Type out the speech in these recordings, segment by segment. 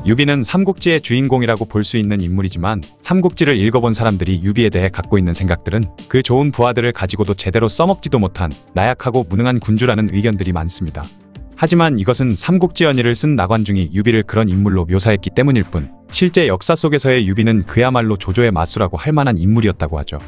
유비는 삼국지의 주인공이라고 볼 수 있는 인물이지만 삼국지를 읽어본 사람들이 유비에 대해 갖고 있는 생각들은 그 좋은 부하들을 가지고도 제대로 써먹지도 못한 나약하고 무능한 군주라는 의견들이 많습니다. 하지만 이것은 삼국지 연의를 쓴 나관중이 유비를 그런 인물로 묘사했기 때문일 뿐 실제 역사 속에서의 유비는 그야말로 조조의 맞수라고 할 만한 인물이었다고 하죠.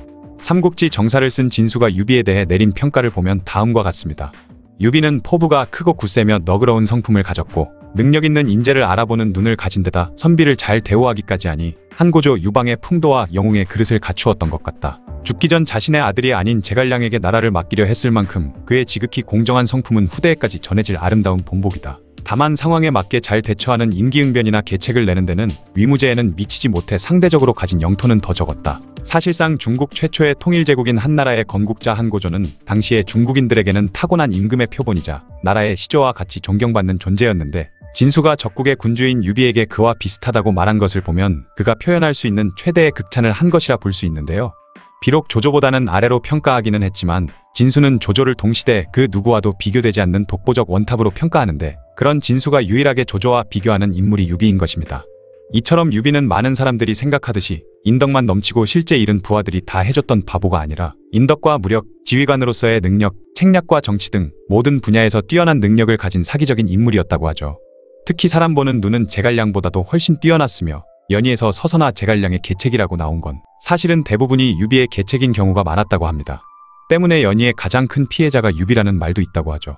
삼국지 정사를 쓴 진수가 유비에 대해 내린 평가를 보면 다음과 같습니다. 유비는 포부가 크고 굳세며 너그러운 성품을 가졌고 능력 있는 인재를 알아보는 눈을 가진 데다 선비를 잘 대우하기까지 하니 한고조 유방의 풍도와 영웅의 그릇을 갖추었던 것 같다. 죽기 전 자신의 아들이 아닌 제갈량에게 나라를 맡기려 했을 만큼 그의 지극히 공정한 성품은 후대에까지 전해질 아름다운 본보기다. 다만 상황에 맞게 잘 대처하는 임기응변이나 계책을 내는 데는 위무제에는 미치지 못해 상대적으로 가진 영토는 더 적었다. 사실상 중국 최초의 통일제국인 한나라의 건국자 한고조는 당시의 중국인들에게는 타고난 임금의 표본이자 나라의 시조와 같이 존경받는 존재였는데 진수가 적국의 군주인 유비에게 그와 비슷하다고 말한 것을 보면 그가 표현할 수 있는 최대의 극찬을 한 것이라 볼 수 있는데요. 비록 조조보다는 아래로 평가하기는 했지만 진수는 조조를 동시대 그 누구와도 비교되지 않는 독보적 원탑으로 평가하는데 그런 진수가 유일하게 조조와 비교하는 인물이 유비인 것입니다. 이처럼 유비는 많은 사람들이 생각하듯이 인덕만 넘치고 실제 일은 부하들이 다 해줬던 바보가 아니라 인덕과 무력, 지휘관으로서의 능력, 책략과 정치 등 모든 분야에서 뛰어난 능력을 가진 사기적인 인물이었다고 하죠. 특히 사람 보는 눈은 제갈량보다도 훨씬 뛰어났으며 연의에서 서서나 제갈량의 계책이라고 나온 건 사실은 대부분이 유비의 계책인 경우가 많았다고 합니다. 때문에 연의의 가장 큰 피해자가 유비라는 말도 있다고 하죠.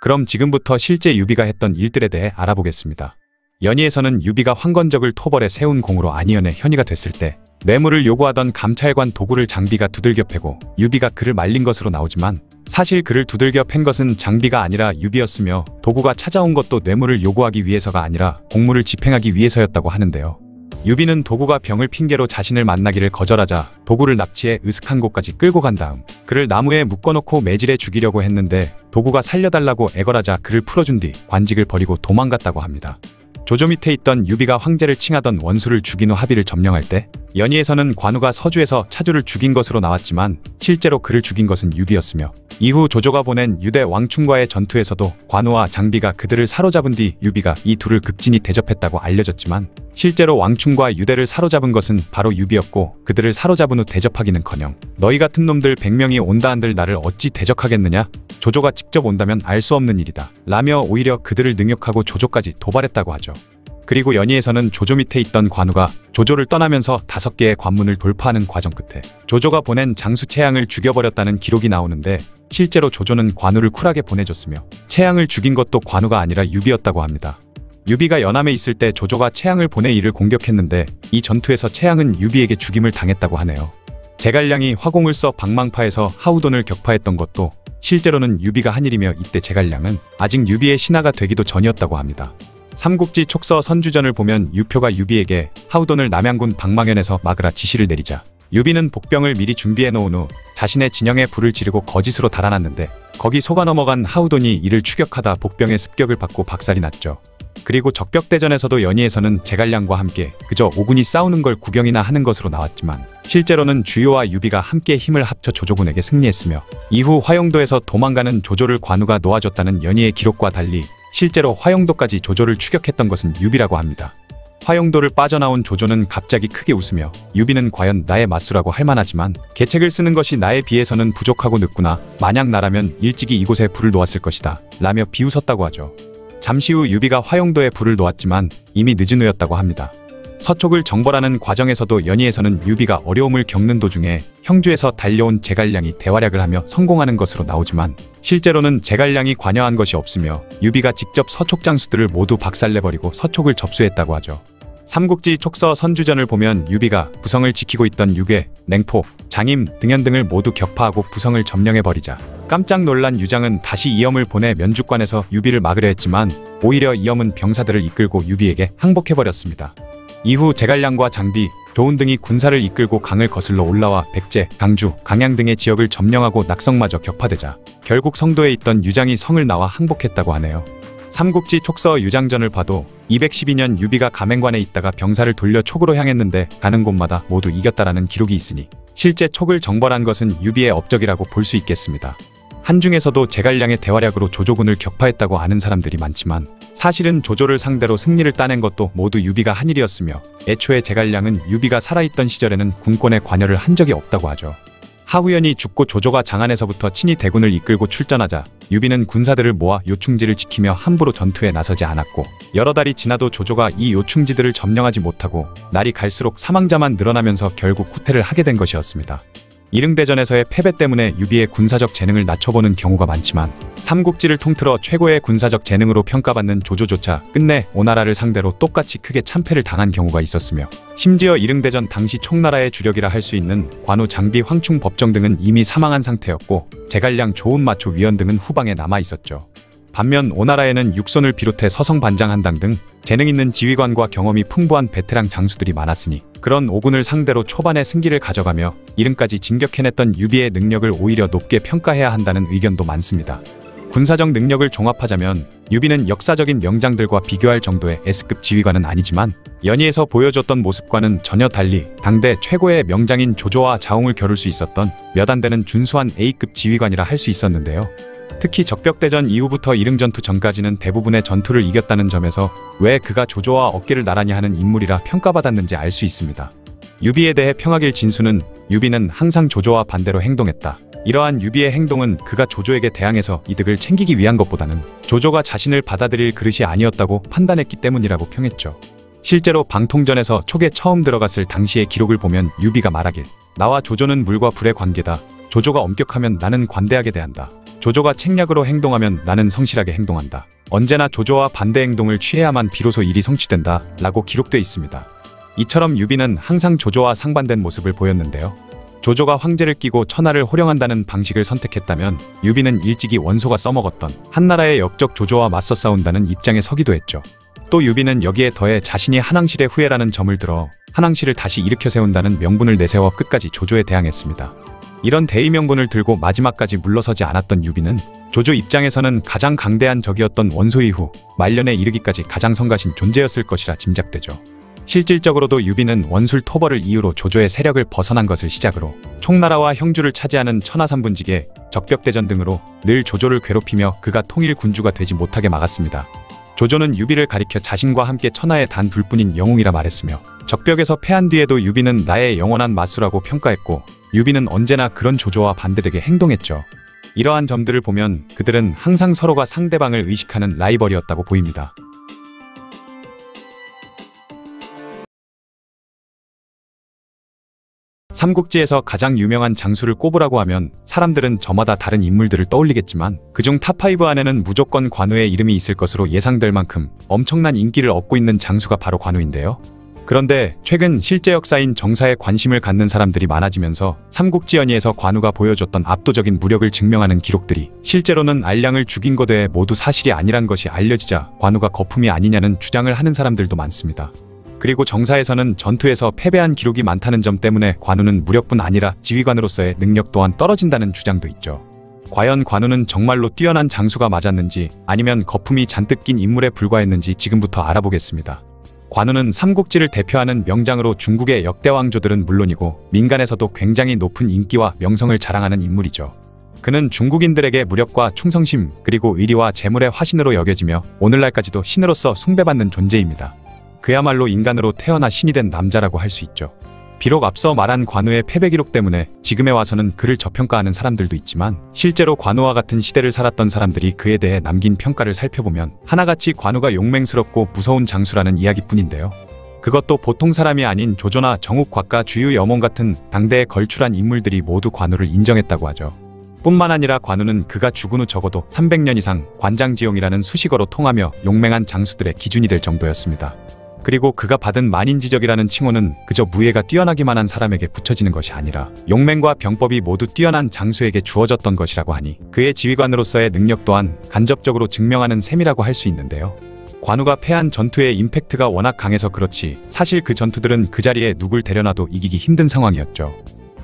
그럼 지금부터 실제 유비가 했던 일들에 대해 알아보겠습니다. 연의에서는 유비가 황건적을 토벌에 세운 공으로 안희연의 현이가 됐을 때 뇌물을 요구하던 감찰관 도구를 장비가 두들겨 패고 유비가 그를 말린 것으로 나오지만 사실 그를 두들겨 팬 것은 장비가 아니라 유비였으며 도구가 찾아온 것도 뇌물을 요구하기 위해서가 아니라 공무를 집행하기 위해서였다고 하는데요. 유비는 도구가 병을 핑계로 자신을 만나기를 거절하자 도구를 납치해 으슥한 곳까지 끌고 간 다음 그를 나무에 묶어놓고 매질해 죽이려고 했는데 도구가 살려달라고 애걸하자 그를 풀어준 뒤 관직을 버리고 도망갔다고 합니다. 조조 밑에 있던 유비가 황제를 칭하던 원수를 죽인 후 합의를 점령할 때 연의에서는 관우가 서주에서 차주를 죽인 것으로 나왔지만 실제로 그를 죽인 것은 유비였으며 이후 조조가 보낸 유대 왕충과의 전투에서도 관우와 장비가 그들을 사로잡은 뒤 유비가 이 둘을 극진히 대접했다고 알려졌지만 실제로 왕충과 유대를 사로잡은 것은 바로 유비였고 그들을 사로잡은 후 대접하기는커녕 너희 같은 놈들 100명이 온다 한들 나를 어찌 대적하겠느냐? 조조가 직접 온다면 알 수 없는 일이다 라며 오히려 그들을 능욕하고 조조까지 도발했다고 하죠. 그리고 연의에서는 조조 밑에 있던 관우가 조조를 떠나면서 5개의 관문을 돌파하는 과정 끝에 조조가 보낸 장수 채양을 죽여버렸다는 기록이 나오는데 실제로 조조는 관우를 쿨하게 보내줬으며 채양을 죽인 것도 관우가 아니라 유비였다고 합니다. 유비가 연암에 있을 때 조조가 채양을 보내 이를 공격했는데 이 전투에서 채양은 유비에게 죽임을 당했다고 하네요. 제갈량이 화공을 써 방망파에서 하우돈을 격파했던 것도 실제로는 유비가 한 일이며 이때 제갈량은 아직 유비의 신하가 되기도 전이었다고 합니다. 삼국지 촉서 선주전을 보면 유표가 유비에게 하우돈을 남양군 방망현에서 막으라 지시를 내리자 유비는 복병을 미리 준비해 놓은 후 자신의 진영에 불을 지르고 거짓으로 달아났는데 거기 속아 넘어간 하우돈이 이를 추격하다 복병의 습격을 받고 박살이 났죠. 그리고 적벽대전에서도 연의에서는 제갈량과 함께 그저 오군이 싸우는 걸 구경이나 하는 것으로 나왔지만 실제로는 주요와 유비가 함께 힘을 합쳐 조조군에게 승리했으며 이후 화용도에서 도망가는 조조를 관우가 놓아줬다는 연의의 기록과 달리 실제로 화용도까지 조조를 추격했던 것은 유비라고 합니다. 화용도를 빠져나온 조조는 갑자기 크게 웃으며 유비는 과연 나의 맞수라고 할 만하지만 계책을 쓰는 것이 나에 비해서는 부족하고 늦구나. 만약 나라면 일찍이 이곳에 불을 놓았을 것이다 라며 비웃었다고 하죠. 잠시 후 유비가 화용도에 불을 놓았지만 이미 늦은 후였다고 합니다. 서촉을 정벌하는 과정에서도 연의에서는 유비가 어려움을 겪는 도중에 형주에서 달려온 제갈량이 대활약을 하며 성공하는 것으로 나오지만 실제로는 제갈량이 관여한 것이 없으며 유비가 직접 서촉 장수들을 모두 박살내버리고 서촉을 접수했다고 하죠. 삼국지 촉서 선주전을 보면 유비가 부성을 지키고 있던 유괴, 냉포, 장임, 등현 등을 모두 격파하고 부성을 점령해버리자 깜짝 놀란 유장은 다시 이엄을 보내 면주관에서 유비를 막으려 했지만 오히려 이엄은 병사들을 이끌고 유비에게 항복해버렸습니다. 이후 제갈량과 장비, 조운 등이 군사를 이끌고 강을 거슬러 올라와 백제, 강주, 강양 등의 지역을 점령하고 낙성마저 격파되자 결국 성도에 있던 유장이 성을 나와 항복했다고 하네요. 삼국지 촉서 유장전을 봐도 212년 유비가 가맹관에 있다가 병사를 돌려 촉으로 향했는데 가는 곳마다 모두 이겼다라는 기록이 있으니 실제 촉을 정벌한 것은 유비의 업적이라고 볼 수 있겠습니다. 한중에서도 제갈량의 대활약으로 조조군을 격파했다고 아는 사람들이 많지만 사실은 조조를 상대로 승리를 따낸 것도 모두 유비가 한 일이었으며 애초에 제갈량은 유비가 살아있던 시절에는 군권에 관여를 한 적이 없다고 하죠. 하우연이 죽고 조조가 장안에서부터 친히 대군을 이끌고 출전하자 유비는 군사들을 모아 요충지를 지키며 함부로 전투에 나서지 않았고 여러 달이 지나도 조조가 이 요충지들을 점령하지 못하고 날이 갈수록 사망자만 늘어나면서 결국 후퇴를 하게 된 것이었습니다. 이릉대전에서의 패배 때문에 유비의 군사적 재능을 낮춰보는 경우가 많지만 삼국지를 통틀어 최고의 군사적 재능으로 평가받는 조조조차 끝내 오나라를 상대로 똑같이 크게 참패를 당한 경우가 있었으며 심지어 이릉대전 당시 총나라의 주력이라 할 수 있는 관우, 장비, 황충, 법정 등은 이미 사망한 상태였고 제갈량, 조은, 마초, 위원 등은 후방에 남아 있었죠. 반면 오나라에는 육손을 비롯해 서성, 반장, 한당 등 재능 있는 지휘관과 경험이 풍부한 베테랑 장수들이 많았으니 그런 오군을 상대로 초반에 승기를 가져가며 이릉까지 진격해냈던 유비의 능력을 오히려 높게 평가해야 한다는 의견도 많습니다. 군사적 능력을 종합하자면 유비는 역사적인 명장들과 비교할 정도의 S급 지휘관은 아니지만 연희에서 보여줬던 모습과는 전혀 달리 당대 최고의 명장인 조조와 자웅을 겨룰 수 있었던 몇 안 되는 준수한 A급 지휘관이라 할 수 있었는데요. 특히 적벽대전 이후부터 이릉전투 전까지는 대부분의 전투를 이겼다는 점에서 왜 그가 조조와 어깨를 나란히 하는 인물이라 평가받았는지 알 수 있습니다. 유비에 대해 평하길 진수는 유비는 항상 조조와 반대로 행동했다. 이러한 유비의 행동은 그가 조조에게 대항해서 이득을 챙기기 위한 것보다는 조조가 자신을 받아들일 그릇이 아니었다고 판단했기 때문이라고 평했죠. 실제로 방통전에서 촉에 처음 들어갔을 당시의 기록을 보면 유비가 말하길 나와 조조는 물과 불의 관계다. 조조가 엄격하면 나는 관대하게 대한다. 조조가 책략으로 행동하면 나는 성실하게 행동한다. 언제나 조조와 반대 행동을 취해야만 비로소 일이 성취된다 라고 기록되어 있습니다. 이처럼 유비는 항상 조조와 상반된 모습을 보였는데요. 조조가 황제를 끼고 천하를 호령한다는 방식을 선택했다면 유비는 일찍이 원소가 써먹었던 한나라의 역적 조조와 맞서 싸운다는 입장에 서기도 했죠. 또 유비는 여기에 더해 자신이 한왕실의 후예라는 점을 들어 한왕실을 다시 일으켜 세운다는 명분을 내세워 끝까지 조조에 대항했습니다. 이런 대의명분을 들고 마지막까지 물러서지 않았던 유비는 조조 입장에서는 가장 강대한 적이었던 원소 이후 말년에 이르기까지 가장 성가신 존재였을 것이라 짐작되죠. 실질적으로도 유비는 원술 토벌을 이유로 조조의 세력을 벗어난 것을 시작으로 총나라와 형주를 차지하는 천하삼분직에 적벽대전 등으로 늘 조조를 괴롭히며 그가 통일 군주가 되지 못하게 막았습니다. 조조는 유비를 가리켜 자신과 함께 천하의 단 둘뿐인 영웅이라 말했으며 적벽에서 패한 뒤에도 유비는 나의 영원한 맞수라고 평가했고 유비는 언제나 그런 조조와 반대되게 행동했죠. 이러한 점들을 보면 그들은 항상 서로가 상대방을 의식하는 라이벌이었다고 보입니다. 삼국지에서 가장 유명한 장수를 꼽으라고 하면 사람들은 저마다 다른 인물들을 떠올리겠지만 그중 탑5 안에는 무조건 관우의 이름이 있을 것으로 예상될 만큼 엄청난 인기를 얻고 있는 장수가 바로 관우인데요. 그런데 최근 실제 역사인 정사에 관심을 갖는 사람들이 많아지면서 삼국지 연의에서 관우가 보여줬던 압도적인 무력을 증명하는 기록들이 실제로는 알량을 죽인 것에 모두 사실이 아니란 것이 알려지자 관우가 거품이 아니냐는 주장을 하는 사람들도 많습니다. 그리고 정사에서는 전투에서 패배한 기록이 많다는 점 때문에 관우는 무력뿐 아니라 지휘관으로서의 능력 또한 떨어진다는 주장도 있죠. 과연 관우는 정말로 뛰어난 장수가 맞았는지 아니면 거품이 잔뜩 낀 인물에 불과했는지 지금부터 알아보겠습니다. 관우는 삼국지를 대표하는 명장으로 중국의 역대 왕조들은 물론이고 민간에서도 굉장히 높은 인기와 명성을 자랑하는 인물이죠. 그는 중국인들에게 무력과 충성심 그리고 의리와 재물의 화신으로 여겨지며 오늘날까지도 신으로서 숭배받는 존재입니다. 그야말로 인간으로 태어나 신이 된 남자라고 할 수 있죠. 비록 앞서 말한 관우의 패배 기록 때문에 지금에 와서는 그를 저평가하는 사람들도 있지만 실제로 관우와 같은 시대를 살았던 사람들이 그에 대해 남긴 평가를 살펴보면 하나같이 관우가 용맹스럽고 무서운 장수라는 이야기뿐인데요. 그것도 보통 사람이 아닌 조조나 정욱, 곽가, 주유, 여몽 같은 당대에 걸출한 인물들이 모두 관우를 인정했다고 하죠. 뿐만 아니라 관우는 그가 죽은 후 적어도 300년 이상 관장지용이라는 수식어로 통하며 용맹한 장수들의 기준이 될 정도였습니다. 그리고 그가 받은 만인지적이라는 칭호는 그저 무예가 뛰어나기만 한 사람에게 붙여지는 것이 아니라 용맹과 병법이 모두 뛰어난 장수에게 주어졌던 것이라고 하니 그의 지휘관으로서의 능력 또한 간접적으로 증명하는 셈이라고 할 수 있는데요. 관우가 패한 전투의 임팩트가 워낙 강해서 그렇지 사실 그 전투들은 그 자리에 누굴 데려놔도 이기기 힘든 상황이었죠.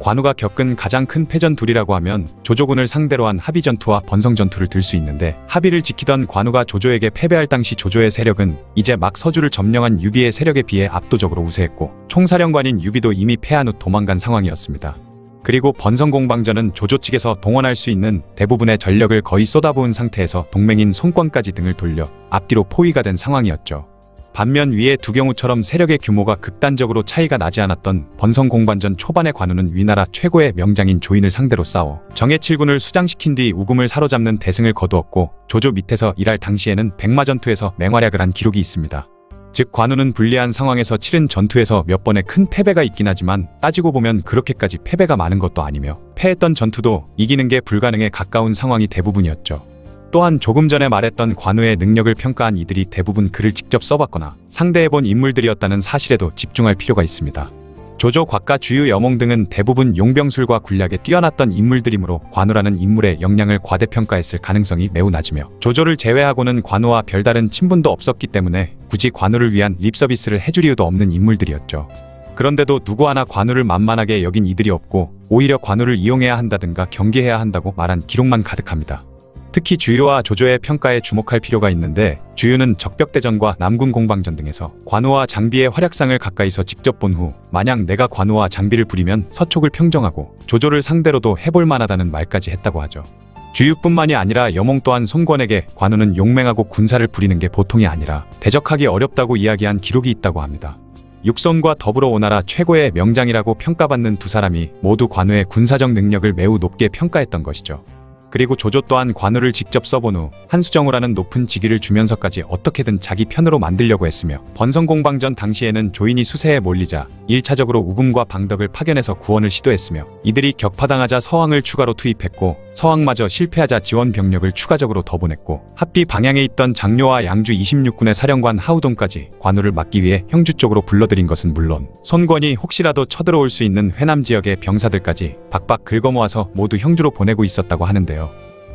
관우가 겪은 가장 큰 패전둘이라고 하면 조조군을 상대로 한 합의전투와 번성전투를 들 수 있는데 합의를 지키던 관우가 조조에게 패배할 당시 조조의 세력은 이제 막 서주를 점령한 유비의 세력에 비해 압도적으로 우세했고 총사령관인 유비도 이미 패한 후 도망간 상황이었습니다. 그리고 번성공방전은 조조 측에서 동원할 수 있는 대부분의 전력을 거의 쏟아부은 상태에서 동맹인 손권까지 등을 돌려 앞뒤로 포위가 된 상황이었죠. 반면 위의 두 경우처럼 세력의 규모가 극단적으로 차이가 나지 않았던 번성공방전 초반의 관우는 위나라 최고의 명장인 조인을 상대로 싸워 정예 7군을 수장시킨 뒤 우금을 사로잡는 대승을 거두었고, 조조 밑에서 일할 당시에는 백마전투에서 맹활약을 한 기록이 있습니다. 즉 관우는 불리한 상황에서 치른 전투에서 몇 번의 큰 패배가 있긴 하지만 따지고 보면 그렇게까지 패배가 많은 것도 아니며 패했던 전투도 이기는 게 불가능에 가까운 상황이 대부분이었죠. 또한 조금 전에 말했던 관우의 능력을 평가한 이들이 대부분 글을 직접 써봤거나 상대해본 인물들이었다는 사실에도 집중할 필요가 있습니다. 조조, 곽가, 주유, 여몽 등은 대부분 용병술과 군략에 뛰어났던 인물들이므로 관우라는 인물의 역량을 과대평가했을 가능성이 매우 낮으며, 조조를 제외하고는 관우와 별다른 친분도 없었기 때문에 굳이 관우를 위한 립서비스를 해줄 이유도 없는 인물들이었죠. 그런데도 누구 하나 관우를 만만하게 여긴 이들이 없고 오히려 관우를 이용해야 한다든가 경계해야 한다고 말한 기록만 가득합니다. 특히 주유와 조조의 평가에 주목할 필요가 있는데, 주유는 적벽대전과 남군 공방전 등에서 관우와 장비의 활약상을 가까이서 직접 본 후 만약 내가 관우와 장비를 부리면 서촉을 평정하고 조조를 상대로도 해볼 만하다는 말까지 했다고 하죠. 주유뿐만이 아니라 여몽 또한 손권에게 관우는 용맹하고 군사를 부리는 게 보통이 아니라 대적하기 어렵다고 이야기한 기록이 있다고 합니다. 육손과 더불어 오나라 최고의 명장이라고 평가받는 두 사람이 모두 관우의 군사적 능력을 매우 높게 평가했던 것이죠. 그리고 조조 또한 관우를 직접 써본 후 한수정우라는 높은 직위를 주면서까지 어떻게든 자기 편으로 만들려고 했으며, 번성공방전 당시에는 조인이 수세에 몰리자 1차적으로 우금과 방덕을 파견해서 구원을 시도했으며, 이들이 격파당하자 서왕을 추가로 투입했고 서왕마저 실패하자 지원 병력을 추가적으로 더 보냈고, 합비 방향에 있던 장료와 양주 26군의 사령관 하우동까지 관우를 막기 위해 형주 쪽으로 불러들인 것은 물론 손권이 혹시라도 쳐들어올 수 있는 회남 지역의 병사들까지 박박 긁어모아서 모두 형주로 보내고 있었다고 하는데요.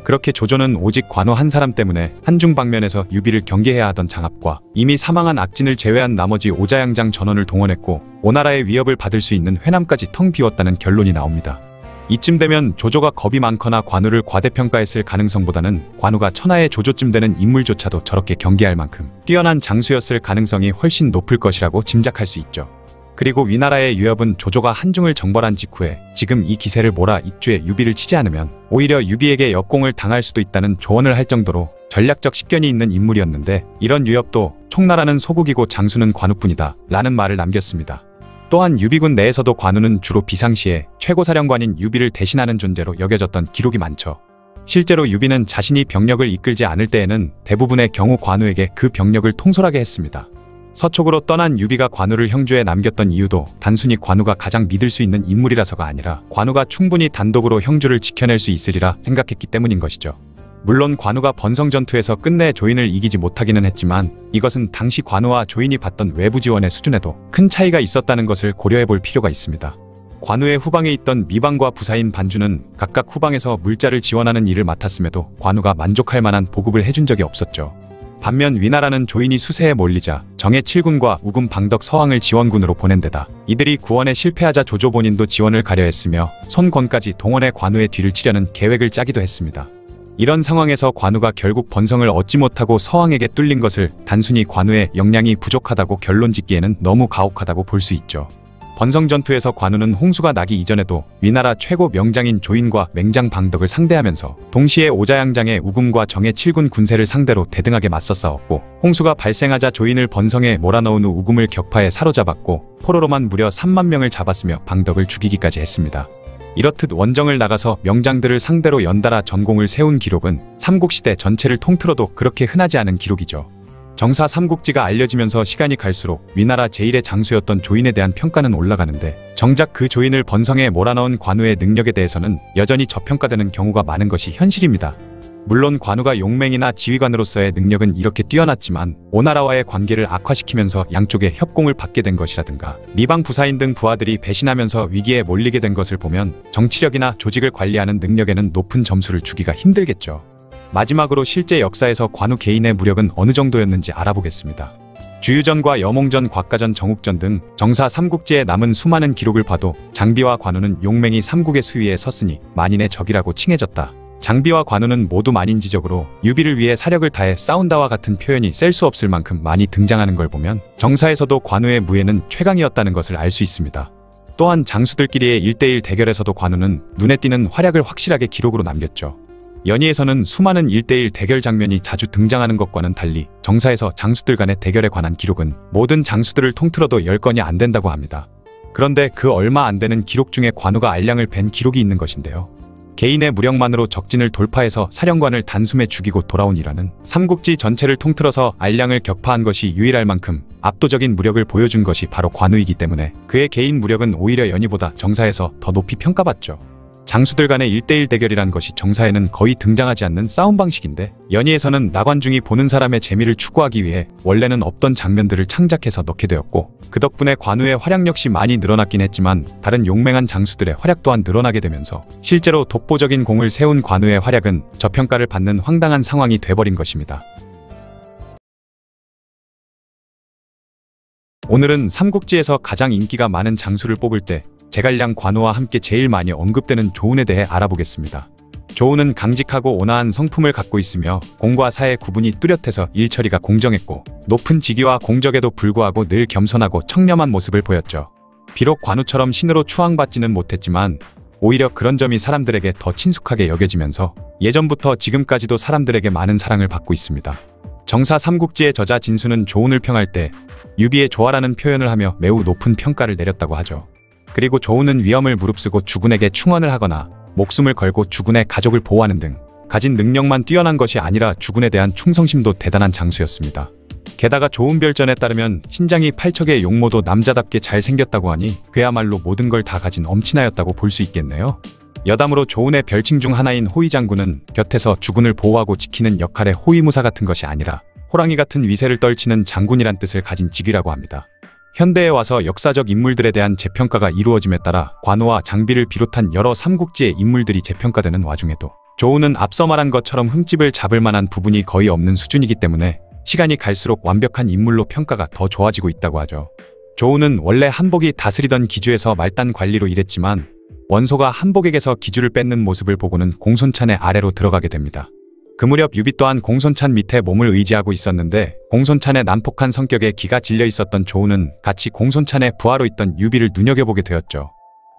그렇게 조조는 오직 관우 한 사람 때문에 한중 방면에서 유비를 경계해야 하던 장합과 이미 사망한 악진을 제외한 나머지 오자양장 전원을 동원했고 오나라의 위협을 받을 수 있는 회남까지 텅 비웠다는 결론이 나옵니다. 이쯤 되면 조조가 겁이 많거나 관우를 과대평가했을 가능성보다는 관우가 천하의 조조쯤 되는 인물조차도 저렇게 경계할 만큼 뛰어난 장수였을 가능성이 훨씬 높을 것이라고 짐작할 수 있죠. 그리고 위나라의 유협은 조조가 한중을 정벌한 직후에 지금 이 기세를 몰아 입주에 유비를 치지 않으면 오히려 유비에게 역공을 당할 수도 있다는 조언을 할 정도로 전략적 식견이 있는 인물이었는데, 이런 유협도 총나라는 소국이고 장수는 관우뿐이다 라는 말을 남겼습니다. 또한 유비군 내에서도 관우는 주로 비상시에 최고사령관인 유비를 대신하는 존재로 여겨졌던 기록이 많죠. 실제로 유비는 자신이 병력을 이끌지 않을 때에는 대부분의 경우 관우에게 그 병력을 통솔하게 했습니다. 서촉으로 떠난 유비가 관우를 형주에 남겼던 이유도 단순히 관우가 가장 믿을 수 있는 인물이라서가 아니라 관우가 충분히 단독으로 형주를 지켜낼 수 있으리라 생각했기 때문인 것이죠. 물론 관우가 번성전투에서 끝내 조인을 이기지 못하기는 했지만 이것은 당시 관우와 조인이 받던 외부 지원의 수준에도 큰 차이가 있었다는 것을 고려해 볼 필요가 있습니다. 관우의 후방에 있던 미방과 부사인 반주는 각각 후방에서 물자를 지원하는 일을 맡았음에도 관우가 만족할 만한 보급을 해준 적이 없었죠. 반면 위나라는 조인이 수세에 몰리자 정예 7군과 우금 방덕 서왕을 지원군으로 보낸 데다 이들이 구원에 실패하자 조조 본인도 지원을 가려 했으며 손권까지 동원해 관우의 뒤를 치려는 계획을 짜기도 했습니다. 이런 상황에서 관우가 결국 번성을 얻지 못하고 서왕에게 뚫린 것을 단순히 관우의 역량이 부족하다고 결론 짓기에는 너무 가혹하다고 볼 수 있죠. 번성전투에서 관우는 홍수가 나기 이전에도 위나라 최고 명장인 조인과 맹장 방덕을 상대하면서 동시에 오자양장의 우금과 정예 7군 군세를 상대로 대등하게 맞서 싸웠고, 홍수가 발생하자 조인을 번성에 몰아넣은 후 우금을 격파해 사로잡았고 포로로만 무려 3만 명을 잡았으며 방덕을 죽이기까지 했습니다. 이렇듯 원정을 나가서 명장들을 상대로 연달아 전공을 세운 기록은 삼국시대 전체를 통틀어도 그렇게 흔하지 않은 기록이죠. 정사 삼국지가 알려지면서 시간이 갈수록 위나라 제1의 장수였던 조인에 대한 평가는 올라가는데, 정작 그 조인을 번성에 몰아넣은 관우의 능력에 대해서는 여전히 저평가되는 경우가 많은 것이 현실입니다. 물론 관우가 용맹이나 지휘관으로서의 능력은 이렇게 뛰어났지만 오나라와의 관계를 악화시키면서 양쪽에 협공을 받게 된 것이라든가 미방 부사인 등 부하들이 배신하면서 위기에 몰리게 된 것을 보면 정치력이나 조직을 관리하는 능력에는 높은 점수를 주기가 힘들겠죠. 마지막으로 실제 역사에서 관우 개인의 무력은 어느 정도였는지 알아보겠습니다. 주유전과 여몽전, 곽가전, 정욱전 등 정사 삼국지에 남은 수많은 기록을 봐도 장비와 관우는 용맹이 삼국의 수위에 섰으니 만인의 적이라고 칭해졌다. 장비와 관우는 모두 만인지적으로 유비를 위해 사력을 다해 싸운다와 같은 표현이 셀 수 없을 만큼 많이 등장하는 걸 보면 정사에서도 관우의 무예는 최강이었다는 것을 알 수 있습니다. 또한 장수들끼리의 1대1 대결에서도 관우는 눈에 띄는 활약을 확실하게 기록으로 남겼죠. 연희에서는 수많은 1대1 대결 장면이 자주 등장하는 것과는 달리 정사에서 장수들 간의 대결에 관한 기록은 모든 장수들을 통틀어도 10건이 안 된다고 합니다. 그런데 그 얼마 안 되는 기록 중에 관우가 알량을 벤 기록이 있는 것인데요. 개인의 무력만으로 적진을 돌파해서 사령관을 단숨에 죽이고 돌아온 이라는 삼국지 전체를 통틀어서 알량을 격파한 것이 유일할 만큼 압도적인 무력을 보여준 것이 바로 관우이기 때문에 그의 개인 무력은 오히려 연희보다 정사에서 더 높이 평가받죠. 장수들 간의 1대1 대결이란 것이 정사에는 거의 등장하지 않는 싸움 방식인데 연희에서는 나관중이 보는 사람의 재미를 추구하기 위해 원래는 없던 장면들을 창작해서 넣게 되었고, 그 덕분에 관우의 활약 역시 많이 늘어났긴 했지만 다른 용맹한 장수들의 활약 또한 늘어나게 되면서 실제로 독보적인 공을 세운 관우의 활약은 저평가를 받는 황당한 상황이 돼버린 것입니다. 오늘은 삼국지에서 가장 인기가 많은 장수를 뽑을 때 제갈량 관우와 함께 제일 많이 언급되는 조운에 대해 알아보겠습니다. 조운은 강직하고 온화한 성품을 갖고 있으며 공과 사의 구분이 뚜렷해서 일처리가 공정했고 높은 직위와 공적에도 불구하고 늘 겸손하고 청렴한 모습을 보였죠. 비록 관우처럼 신으로 추앙받지는 못했지만 오히려 그런 점이 사람들에게 더 친숙하게 여겨지면서 예전부터 지금까지도 사람들에게 많은 사랑을 받고 있습니다. 정사 삼국지의 저자 진수는 조운을 평할 때 유비의 조화라는 표현을 하며 매우 높은 평가를 내렸다고 하죠. 그리고 조운은 위험을 무릅쓰고 주군에게 충언을 하거나 목숨을 걸고 주군의 가족을 보호하는 등 가진 능력만 뛰어난 것이 아니라 주군에 대한 충성심도 대단한 장수였습니다. 게다가 조운별전에 따르면 신장이 8척의 용모도 남자답게 잘생겼다고 하니 그야말로 모든 걸 다 가진 엄친아였다고 볼 수 있겠네요. 여담으로 조운의 별칭 중 하나인 호위장군은 곁에서 주군을 보호하고 지키는 역할의 호위무사 같은 것이 아니라 호랑이 같은 위세를 떨치는 장군이란 뜻을 가진 직위라고 합니다. 현대에 와서 역사적 인물들에 대한 재평가가 이루어짐에 따라 관우와 장비를 비롯한 여러 삼국지의 인물들이 재평가되는 와중에도 조운은 앞서 말한 것처럼 흠집을 잡을 만한 부분이 거의 없는 수준이기 때문에 시간이 갈수록 완벽한 인물로 평가가 더 좋아지고 있다고 하죠. 조운은 원래 한복이 다스리던 기주에서 말단 관리로 일했지만 원소가 한복에게서 기주를 뺏는 모습을 보고는 공손찬의 아래로 들어가게 됩니다. 그 무렵 유비 또한 공손찬 밑에 몸을 의지하고 있었는데 공손찬의 난폭한 성격에 기가 질려 있었던 조운은 같이 공손찬의 부하로 있던 유비를 눈여겨보게 되었죠.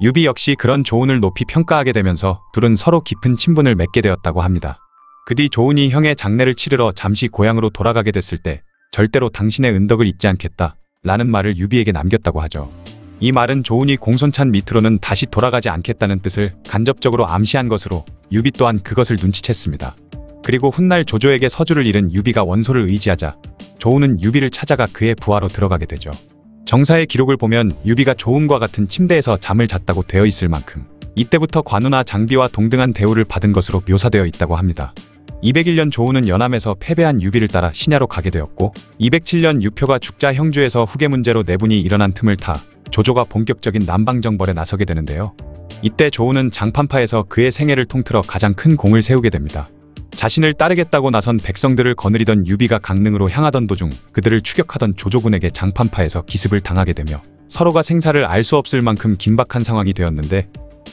유비 역시 그런 조운을 높이 평가하게 되면서 둘은 서로 깊은 친분을 맺게 되었다고 합니다. 그 뒤 조운이 형의 장례를 치르러 잠시 고향으로 돌아가게 됐을 때 절대로 당신의 은덕을 잊지 않겠다 라는 말을 유비에게 남겼다고 하죠. 이 말은 조운이 공손찬 밑으로는 다시 돌아가지 않겠다는 뜻을 간접적으로 암시한 것으로 유비 또한 그것을 눈치챘습니다. 그리고 훗날 조조에게 서주를 잃은 유비가 원소를 의지하자 조운은 유비를 찾아가 그의 부하로 들어가게 되죠. 정사의 기록을 보면 유비가 조운과 같은 침대에서 잠을 잤다고 되어 있을 만큼 이때부터 관우나 장비와 동등한 대우를 받은 것으로 묘사되어 있다고 합니다. 201년 조운은 연암에서 패배한 유비를 따라 신야로 가게 되었고 207년 유표가 죽자 형주에서 후계 문제로 내분이 일어난 틈을 타 조조가 본격적인 남방정벌에 나서게 되는데요. 이때 조운은 장판파에서 그의 생애를 통틀어 가장 큰 공을 세우게 됩니다. 자신을 따르겠다고 나선 백성들을 거느리던 유비가 강릉으로 향하던 도중 그들을 추격하던 조조군에게 장판파에서 기습을 당하게 되며 서로가 생사를 알 수 없을 만큼 긴박한 상황이 되었는데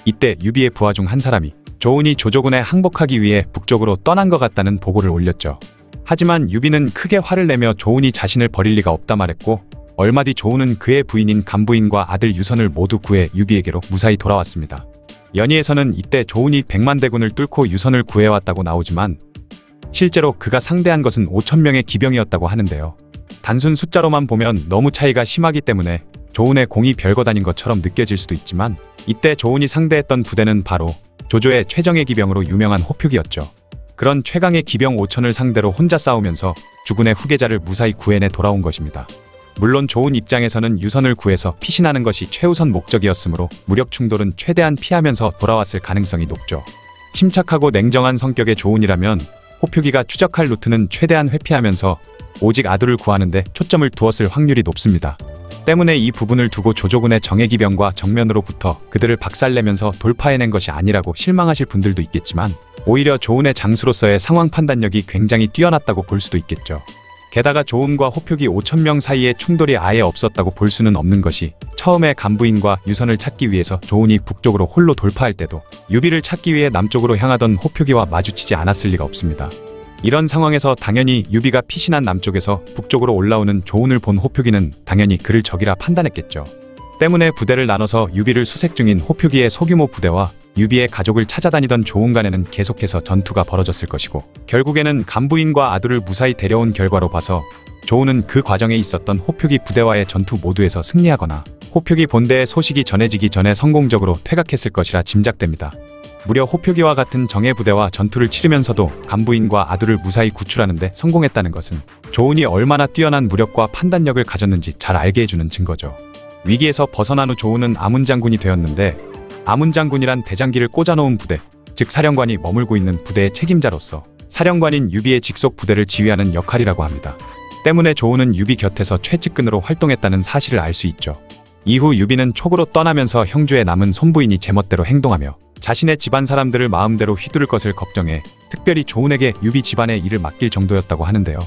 이때 유비의 부하 중 한 사람이 조운이 조조군에 항복하기 위해 북쪽으로 떠난 것 같다는 보고를 올렸죠. 하지만 유비는 크게 화를 내며 조운이 자신을 버릴 리가 없다 말했고 얼마 뒤 조운은 그의 부인인 간부인과 아들 유선을 모두 구해 유비에게로 무사히 돌아왔습니다. 연희에서는 이때 조운이 100만 대군을 뚫고 유선을 구해왔다고 나오지만 실제로 그가 상대한 것은 5,000명의 기병이었다고 하는데요. 단순 숫자로만 보면 너무 차이가 심하기 때문에 조운의 공이 별것 아닌 것처럼 느껴질 수도 있지만 이때 조운이 상대했던 부대는 바로 조조의 최정예 기병으로 유명한 호표기였죠. 그런 최강의 기병 5,000을 상대로 혼자 싸우면서 주군의 후계자를 무사히 구해내 돌아온 것입니다. 물론 조운 입장에서는 유선을 구해서 피신하는 것이 최우선 목적이었으므로 무력 충돌은 최대한 피하면서 돌아왔을 가능성이 높죠. 침착하고 냉정한 성격의 조운이라면 호표기가 추적할 루트는 최대한 회피하면서 오직 아두를 구하는 데 초점을 두었을 확률이 높습니다. 때문에 이 부분을 두고 조조군의 정예기병과 정면으로 붙어 그들을 박살내면서 돌파해낸 것이 아니라고 실망하실 분들도 있겠지만 오히려 조운의 장수로서의 상황 판단력이 굉장히 뛰어났다고 볼 수도 있겠죠. 게다가 조운과 호표기 5,000명 사이에 충돌이 아예 없었다고 볼 수는 없는 것이 처음에 간부인과 유선을 찾기 위해서 조운이 북쪽으로 홀로 돌파할 때도 유비를 찾기 위해 남쪽으로 향하던 호표기와 마주치지 않았을 리가 없습니다. 이런 상황에서 당연히 유비가 피신한 남쪽에서 북쪽으로 올라오는 조운을 본 호표기는 당연히 그를 적이라 판단했겠죠. 때문에 부대를 나눠서 유비를 수색 중인 호표기의 소규모 부대와 유비의 가족을 찾아다니던 조운 간에는 계속해서 전투가 벌어졌을 것이고, 결국에는 간부인과 아두를 무사히 데려온 결과로 봐서 조운은 그 과정에 있었던 호표기 부대와의 전투 모두에서 승리하거나 호표기 본대의 소식이 전해지기 전에 성공적으로 퇴각했을 것이라 짐작됩니다. 무려 호표기와 같은 정예 부대와 전투를 치르면서도 간부인과 아두를 무사히 구출하는 데 성공했다는 것은 조운이 얼마나 뛰어난 무력과 판단력을 가졌는지 잘 알게 해주는 증거죠. 위기에서 벗어난 후 조운은 아문 장군이 되었는데, 아문 장군이란 대장기를 꽂아놓은 부대, 즉 사령관이 머물고 있는 부대의 책임자로서 사령관인 유비의 직속 부대를 지휘하는 역할이라고 합니다. 때문에 조운은 유비 곁에서 최측근으로 활동했다는 사실을 알 수 있죠. 이후 유비는 촉으로 떠나면서 형주에 남은 손부인이 제멋대로 행동하며 자신의 집안 사람들을 마음대로 휘두를 것을 걱정해 특별히 조운에게 유비 집안의 일을 맡길 정도였다고 하는데요.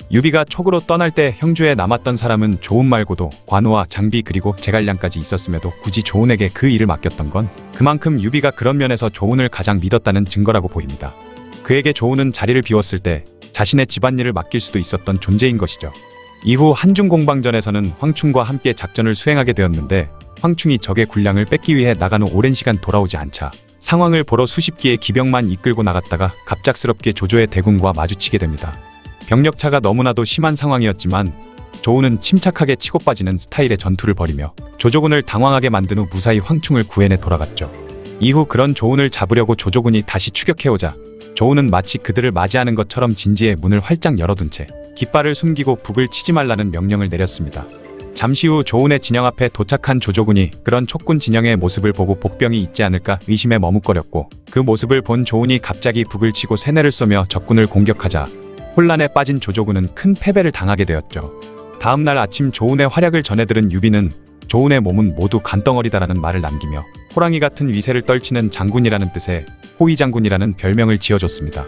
유비가 촉으로 떠날 때 형주에 남았던 사람은 조운 말고도 관우와 장비 그리고 제갈량까지 있었음에도 굳이 조운에게 그 일을 맡겼던 건 그만큼 유비가 그런 면에서 조운을 가장 믿었다는 증거라고 보입니다. 그에게 조운은 자리를 비웠을 때 자신의 집안일을 맡길 수도 있었던 존재인 것이죠. 이후 한중공방전에서는 황충과 함께 작전을 수행하게 되었는데, 황충이 적의 군량을 뺏기 위해 나간 후 오랜 시간 돌아오지 않자 상황을 보러 수십 기의 기병만 이끌고 나갔다가 갑작스럽게 조조의 대군과 마주치게 됩니다. 병력차가 너무나도 심한 상황이었지만 조운은 침착하게 치고 빠지는 스타일의 전투를 벌이며 조조군을 당황하게 만든 후 무사히 황충을 구해내 돌아갔죠. 이후 그런 조운을 잡으려고 조조군이 다시 추격해오자 조운은 마치 그들을 맞이하는 것처럼 진지에 문을 활짝 열어둔 채 깃발을 숨기고 북을 치지 말라는 명령을 내렸습니다. 잠시 후 조운의 진영 앞에 도착한 조조군이 그런 촉군 진영의 모습을 보고 복병이 있지 않을까 의심에 머뭇거렸고, 그 모습을 본 조운이 갑자기 북을 치고 세뇌를 쏘며 적군을 공격하자 혼란에 빠진 조조군은 큰 패배를 당하게 되었죠. 다음날 아침 조운의 활약을 전해들은 유비는 조운의 몸은 모두 간덩어리다라는 말을 남기며 호랑이 같은 위세를 떨치는 장군이라는 뜻의 호위장군이라는 별명을 지어줬습니다.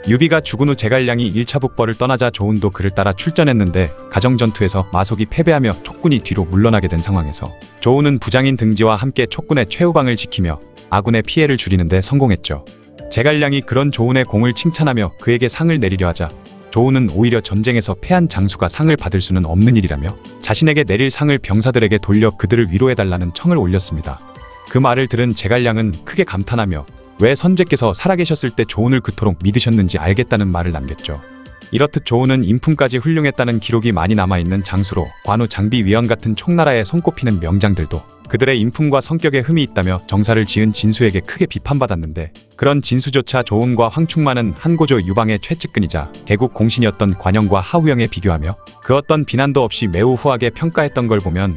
유비가 죽은 후 제갈량이 1차 북벌을 떠나자 조운도 그를 따라 출전했는데, 가정전투에서 마속이 패배하며 촉군이 뒤로 물러나게 된 상황에서 조운은 부장인 등지와 함께 촉군의 최후방을 지키며 아군의 피해를 줄이는 데 성공했죠. 제갈량이 그런 조운의 공을 칭찬하며 그에게 상을 내리려 하자 조운은 오히려 전쟁에서 패한 장수가 상을 받을 수는 없는 일이라며 자신에게 내릴 상을 병사들에게 돌려 그들을 위로해달라는 청을 올렸습니다. 그 말을 들은 제갈량은 크게 감탄하며 왜 선제께서 살아계셨을 때 조운을 그토록 믿으셨는지 알겠다는 말을 남겼죠. 이렇듯 조운은 인품까지 훌륭했다는 기록이 많이 남아있는 장수로 관우, 장비, 위원 같은 총나라에 손꼽히는 명장들도 그들의 인품과 성격에 흠이 있다며 정사를 지은 진수에게 크게 비판받았는데, 그런 진수조차 조운과 황충만은 한고조 유방의 최측근이자 개국 공신이었던 관영과 하우영에 비교하며 그 어떤 비난도 없이 매우 후하게 평가했던 걸 보면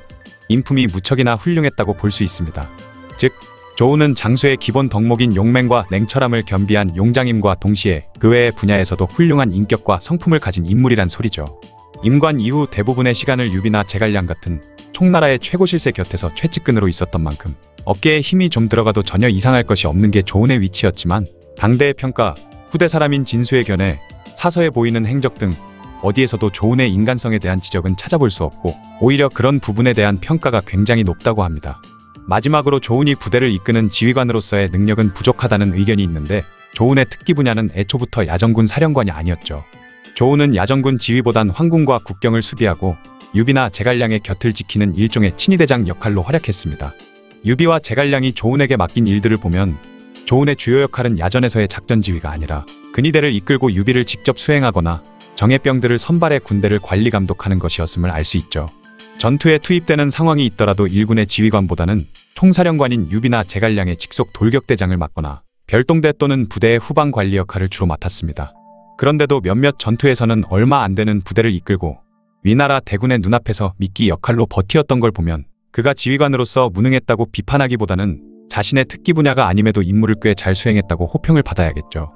인품이 무척이나 훌륭했다고 볼 수 있습니다. 즉 조운은 장수의 기본 덕목인 용맹과 냉철함을 겸비한 용장임과 동시에 그 외의 분야에서도 훌륭한 인격과 성품을 가진 인물이란 소리죠. 임관 이후 대부분의 시간을 유비나 제갈량 같은 총나라의 최고 실세 곁에서 최측근으로 있었던 만큼 어깨에 힘이 좀 들어가도 전혀 이상할 것이 없는 게 조운의 위치였지만, 당대의 평가, 후대 사람인 진수의 견해, 사서에 보이는 행적 등 어디에서도 조운의 인간성에 대한 지적은 찾아볼 수 없고 오히려 그런 부분에 대한 평가가 굉장히 높다고 합니다. 마지막으로 조운이 부대를 이끄는 지휘관으로서의 능력은 부족하다는 의견이 있는데, 조운의 특기 분야는 애초부터 야전군 사령관이 아니었죠. 조운은 야전군 지휘보단 황군과 국경을 수비하고 유비나 제갈량의 곁을 지키는 일종의 친위대장 역할로 활약했습니다. 유비와 제갈량이 조운에게 맡긴 일들을 보면 조운의 주요 역할은 야전에서의 작전 지휘가 아니라 근위대를 이끌고 유비를 직접 수행하거나 정예병들을 선발해 군대를 관리 감독하는 것이었음을 알 수 있죠. 전투에 투입되는 상황이 있더라도 일군의 지휘관보다는 총사령관인 유비나 제갈량의 직속 돌격대장을 맡거나 별동대 또는 부대의 후방 관리 역할을 주로 맡았습니다. 그런데도 몇몇 전투에서는 얼마 안 되는 부대를 이끌고 위나라 대군의 눈앞에서 미끼 역할로 버티었던 걸 보면 그가 지휘관으로서 무능했다고 비판하기보다는 자신의 특기 분야가 아님에도 임무를 꽤 잘 수행했다고 호평을 받아야겠죠.